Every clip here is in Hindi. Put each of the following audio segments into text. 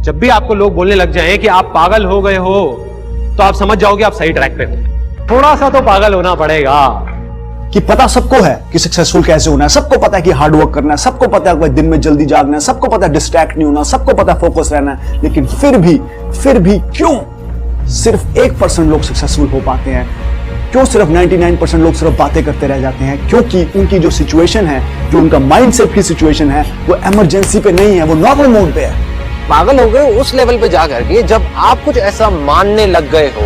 जब भी आपको लोग बोलने लग जाएं कि आप पागल हो गए हो, तो आप समझ जाओगे आप सही ट्रैक पे हो। थोड़ा सा तो पागल होना पड़ेगा। कि पता सबको है कि सक्सेसफुल कैसे होना है, सबको पता है कि हार्ड वर्क करना है, सबको पता है कि दिन में जल्दी जागना है, सबको पता है डिस्ट्रैक्ट नहीं होना, सबको पता है फोकस रहना है, लेकिन फिर भी क्यों सिर्फ 1% लोग सक्सेसफुल हो पाते हैं? क्यों सिर्फ 99% लोग सिर्फ बातें करते रह जाते हैं? क्योंकि उनकी जो सिचुएशन है, जो उनका माइंडसेट की सिचुएशन है, वो इमरजेंसी पे नहीं है, वो नॉर्मल मोड पे है। पागल हो गए उस लेवल पे जाकर के जब आप कुछ ऐसा मानने लग गए हो,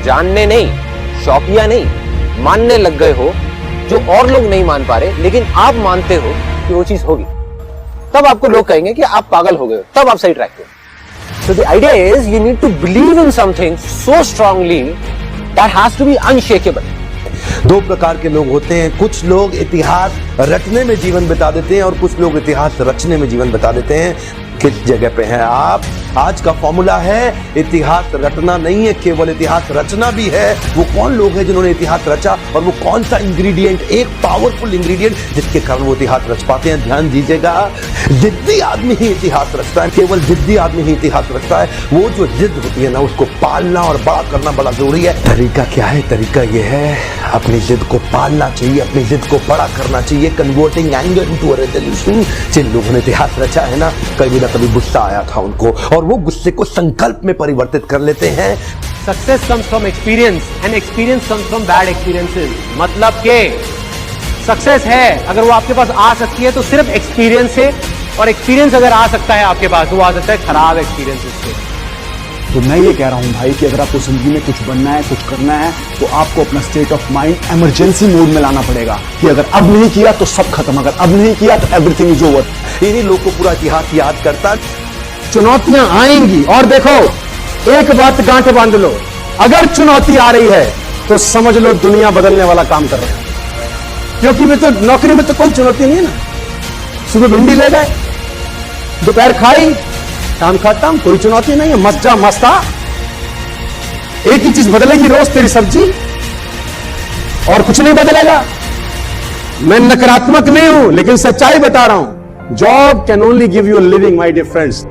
जानने नहीं, शौकिया नहीं, मानने लग गए हो जो और लोग नहीं मान पा रहे, लेकिन आप मानते हो कि वो चीज होगी, तब आपको लोग कहेंगे कि आप पागल हो गए हो, तब आप सही ट्रैक पे हो। So the idea is you need to believe in something so strongly that has to be unshakable. दो प्रकार के लोग होते हैं, कुछ लोग इतिहास रचने में जीवन बिता देते हैं और कुछ लोग इतिहास रचने में जीवन बिता देते हैं। किस जगह पे हैं आप? आज का फॉर्मूला है इतिहास रटना नहीं है, केवल इतिहास रचना भी है। वो कौन लोग हैं जिन्होंने इतिहास रचा और वो कौन सा इंग्रेडिएंट, एक पावरफुल इंग्रेडिएंट जिसके कारण वो इतिहास रच पाते हैं? ध्यान दीजिएगा, जिद्दी आदमी ही इतिहास रचता है, केवल जिद्दी आदमी ही इतिहास रचता है। वो जो जिद होती है ना, उसको पालना और बड़ा करना बड़ा जरूरी है। तरीका क्या है? तरीका ये है, अपनी जिद को पालना चाहिए, अपनी जिद को बड़ा करना चाहिए। Converting anger into a resolution. जिन लोगों ने इतिहास रचा है ना, कभी ना कभी गुस्सा आया था उनको और वो गुस्से को संकल्प में परिवर्तित कर लेते हैं। Success comes from experience and experience comes from bad experiences. मतलब के सक्सेस है अगर वो आपके पास आ सकती है तो सिर्फ एक्सपीरियंस से, और एक्सपीरियंस अगर आ सकता है आपके पास तो वो आ सकता है खराब एक्सपीरियंसेस से। तो मैं ये कह रहा हूं भाई कि अगर आपको जिंदगी में कुछ बनना है, कुछ करना है, तो आपको अपना state of mind emergency mode में लाना पड़ेगा कि अगर अब नहीं किया तो सब खत्म, अगर अब नहीं किया तो एवरीथिंग इज ओवर। इन्हीं लोगों को पूरा इतिहास याद करता। चुनौतियां आएंगी और देखो, एक बात गांठ बांध लो, अगर चुनौती आ रही है तो समझ लो दुनिया बदलने वाला काम कर रहे हैं। क्योंकि मैं तो नौकरी में तो कोई चुनौती नहीं है ना। सुबह भिंडी ले गए, दोपहर खाई, शाम खाता हूं, कोई चुनौती नहीं है, मस्त जा मस्त आ। एक ही चीज बदलेगी रोज, तेरी सब्जी, और कुछ नहीं बदलेगा। मैं नकारात्मक नहीं हूं लेकिन सच्चाई बता रहा हूं। Job can only give you living my dear friends.